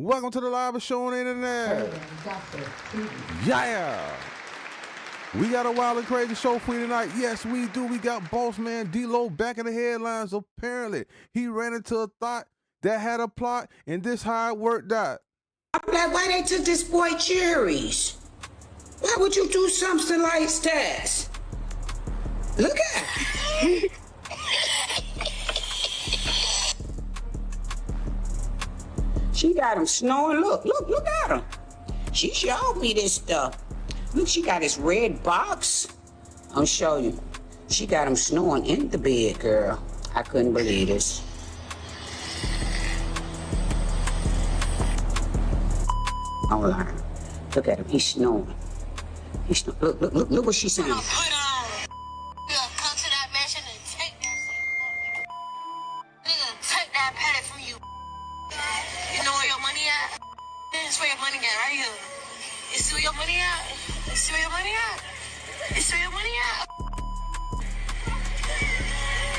Welcome to the live show on the internet. Yeah. We got a wild and crazy show for you tonight. Yes, we do. We got BossMan DLow back in the headlines. Apparently, he ran into a thought that had a plot, and this how it worked out. I'm like, why they took this boy cherries? Why would you do something like that? Look at her. She got him snoring. Look at her. She showed me this stuff. Look, she got this red box. I'll show you. She got him snoring in the bed, girl. I couldn't believe this. Hold on. Look at him. He's snoring. He's snoring. Look what she's saying. Come to that mansion and take that shit. Nigga, take that pallet from you. You know where your money at? It's where your money at, right here. You see where your money at? You see where your money at? You see where your money at?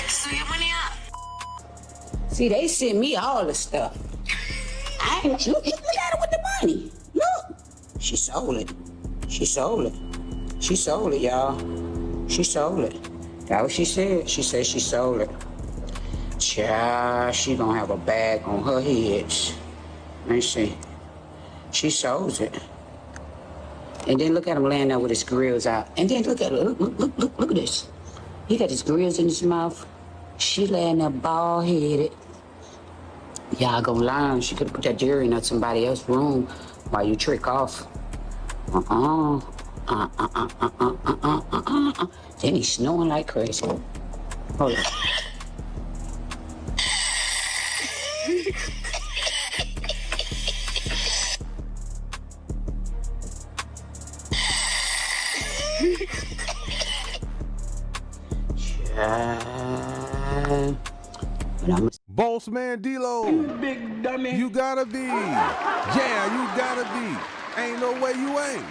You see where your money at? See, they sent me all the stuff. I ain't look at her with the money. Look, she sold it. She sold it. She sold it, y'all. She sold it. That's what she said. She said she sold it. Child, she gonna have a bag on her head. Let me see. She sold it. And then look at him laying there with his grills out. And then look at her. Look at this. He got his grills in his mouth. She laying there bald-headed. Y'all gonna learn. She could've put that jewelry in somebody else's room while you trick off. Then he's snoring like crazy. Hold on. BossMan DLow. Big dummy. You gotta be. Yeah, you gotta be. Ain't no way you ain't.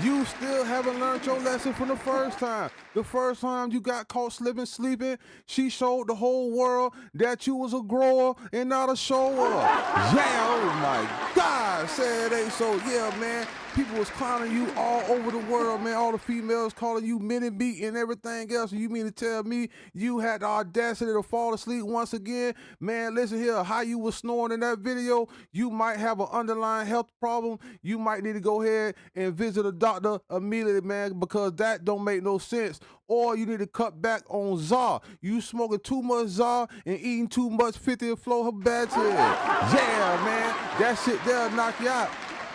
You still haven't learned your lesson from the first time. The first time you got caught sleeping, she showed the whole world that you was a grower and not a shower. Yeah, oh my God, said it ain't so. Yeah, man, people was clowning you all over the world, man. All the females calling you mini meat and everything else. And you mean to tell me you had the audacity to fall asleep once again? Man, listen here, how you was snoring in that video, you might have an underlying health problem. You might need to go ahead and visit a doctor immediately, man, because that don't make no sense. Or you need to cut back on Czar. You smoking too much Czar and eating too much 50 and flow her battery. Yeah, man, that shit there'll knock you out.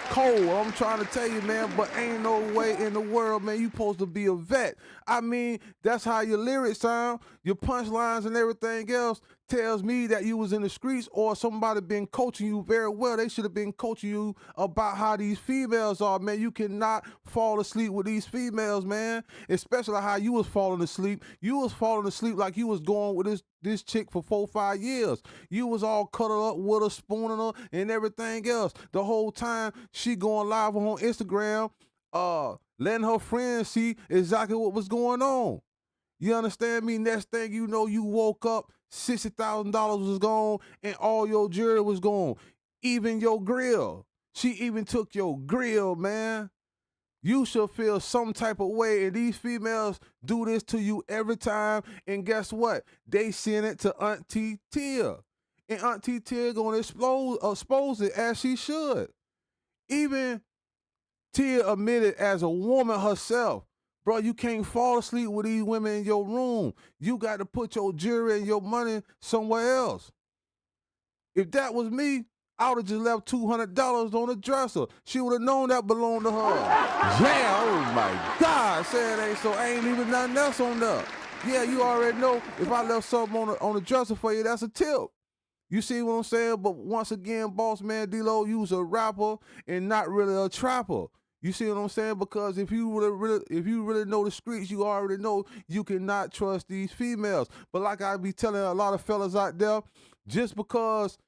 Cold, I'm trying to tell you, man, but ain't no way in the world, man, you supposed to be a vet. I mean, that's how your lyrics sound, your punchlines and everything else tells me that you was in the streets or somebody been coaching you very well. They should have been coaching you about how these females are, man. You cannot fall asleep with these females, man, especially how you was falling asleep. You was falling asleep like you was going with this chick for 4-5 years. You was all cuddled up with her, spooning her, and everything else. The whole time she going live on Instagram, letting her friends see exactly what was going on. You understand me? Next thing you know, you woke up, $60,000 was gone, and all your jewelry was gone. Even your grill. She even took your grill, man. You should feel some type of way, and these females do this to you every time, and guess what? They send it to Auntie Tia, and Auntie Tia gonna expose it as she should. Even Tia admitted as a woman herself, bro, you can't fall asleep with these women in your room. You got to put your jewelry and your money somewhere else. If that was me, I would have just left $200 on the dresser. She would have known that belonged to her. Yeah, oh my God, said ain't so. I ain't leaving nothing else on there. Yeah, you already know if I left something on the dresser for you, that's a tip. You see what I'm saying? But once again, BossMan DLow, you was a rapper and not really a trapper. You see what I'm saying? Because if you really know the streets, you already know you cannot trust these females. But like I be telling a lot of fellas out there, just because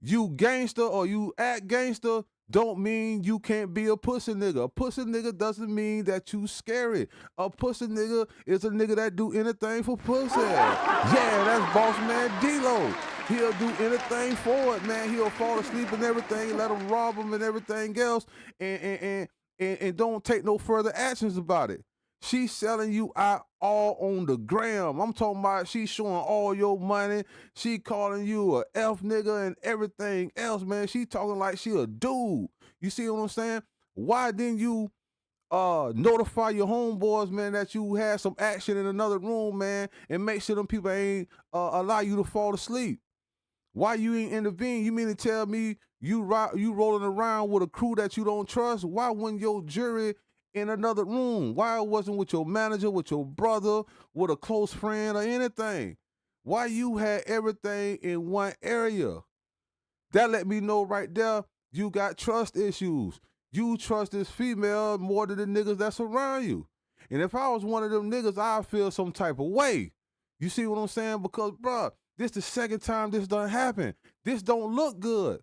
you gangster or you act gangster don't mean you can't be a pussy nigga. A pussy nigga doesn't mean that you scary. A pussy nigga is a nigga that do anything for pussy. Yeah, that's BossMan DLow. He'll do anything for it, man. He'll fall asleep and everything, let them rob him and everything else, and don't take no further actions about it. She's selling you out all on the gram. I'm talking about she's showing all your money. She calling you a F nigga and everything else, man. She talking like she a dude. You see what I'm saying? Why didn't you notify your homeboys, man, that you had some action in another room, man, and make sure them people ain't allow you to fall asleep? Why you ain't intervene? You mean to tell me you rolling around with a crew that you don't trust? Why wasn't your jury in another room? Why it wasn't with your manager, with your brother, with a close friend or anything? Why you had everything in one area? That let me know right there you got trust issues. You trust this female more than the niggas that's around you. And if I was one of them niggas, I'd feel some type of way. You see what I'm saying? Because, bruh, this the second time this done happened. This don't look good.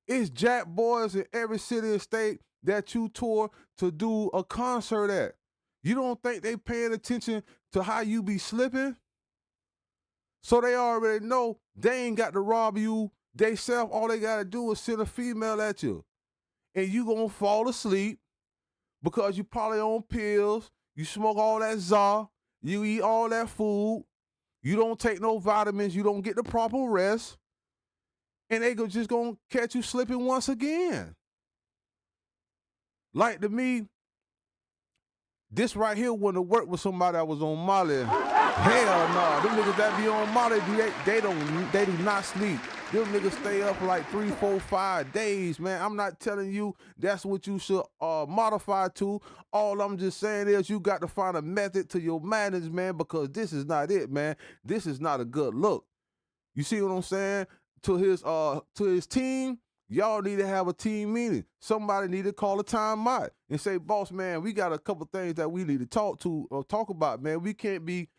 It's Jack boys in every city and state that you tour to do a concert at. You don't think they paying attention to how you be slipping? So they already know they ain't got to rob you. They self, all they got to do is send a female at you. And you gonna fall asleep because you probably on pills, you smoke all that czar, you eat all that food, you don't take no vitamins, you don't get the proper rest, and they just gonna catch you slipping once again. Like to me, this right here wouldn't have worked with somebody that was on Molly. Hell no, them niggas that be on Molly, they do not sleep. Them niggas stay up for like 3, 4, 5 days, man. I'm not telling you that's what you should modify to. All I'm just saying is you got to find a method to your madness, man, because this is not it, man. This is not a good look. You see what I'm saying? To his team, y'all need to have a team meeting. Somebody need to call a timeout and say, boss, man, we got a couple things that we need to talk about, man. We can't be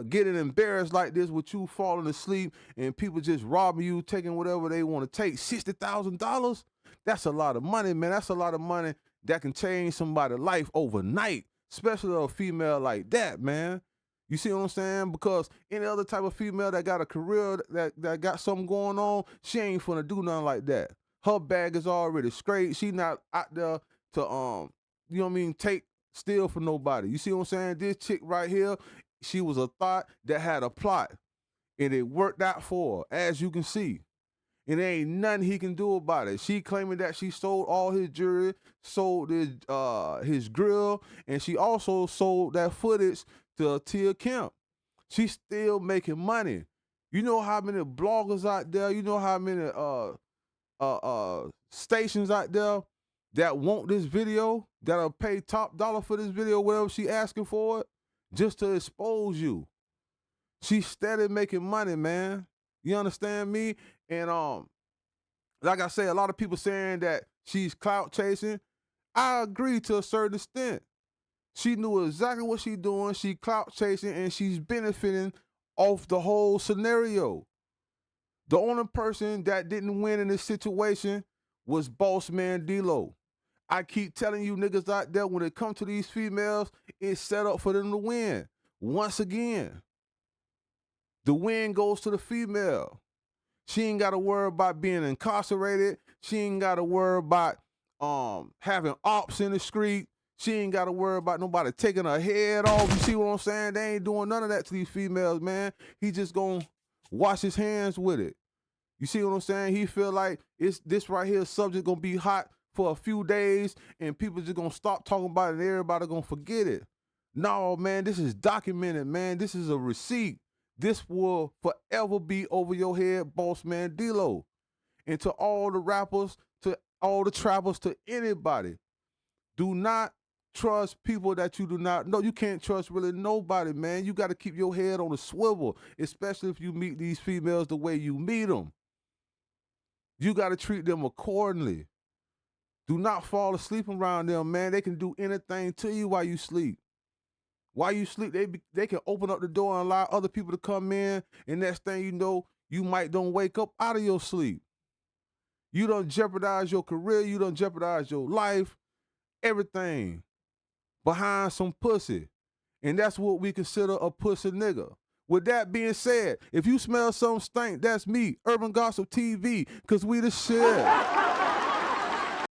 getting embarrassed like this with you falling asleep and people just robbing you, taking whatever they want to take. $60,000? That's a lot of money, man. That's a lot of money that can change somebody's life overnight, especially a female like that, man. You see what I'm saying? Because any other type of female that got a career, that got something going on, she ain't finna do nothing like that. Her bag is already straight. She not out there to, you know what I mean, steal for nobody. You see what I'm saying? This chick right here, she was a thought that had a plot, and it worked out for her, as you can see. And there ain't nothing he can do about it. She claiming that she sold all his jewelry, sold his grill, and she also sold that footage to Kemp. She's still making money. You know how many bloggers out there, you know how many stations out there that want this video, that'll pay top dollar for this video, whatever she asking for it, just to expose you. She's steady making money, man. You understand me? And like I say, a lot of people saying that she's clout chasing. I agree to a certain extent. She knew exactly what she's doing. She clout chasing and she's benefiting off the whole scenario. The only person that didn't win in this situation was BossMan DLow. I keep telling you niggas out there, when it comes to these females, it's set up for them to win. Once again, the win goes to the female. She ain't got to worry about being incarcerated. She ain't got to worry about having ops in the street. She ain't got to worry about nobody taking her head off. You see what I'm saying? They ain't doing none of that to these females, man. He just gonna wash his hands with it. You see what I'm saying? He feel like this right here subject gonna be hot for a few days and people just gonna stop talking about it and everybody gonna forget it. No, man, this is documented, man. This is a receipt. This will forever be over your head, BossMan DLow. And to all the rappers, to all the trappers, to anybody, do not trust people that you do not know. You can't trust really nobody, man. You got to keep your head on a swivel, especially if you meet these females the way you meet them. You got to treat them accordingly. Do not fall asleep around them, man. They can do anything to you while you sleep. While you sleep, they can open up the door and allow other people to come in, and next thing you know, you might don't wake up out of your sleep. You don't jeopardize your career. You don't jeopardize your life. Everything behind some pussy. And that's what we consider a pussy nigga. With that being said, if you smell some stank, that's me, Urban Gossip TV, cause we the shit.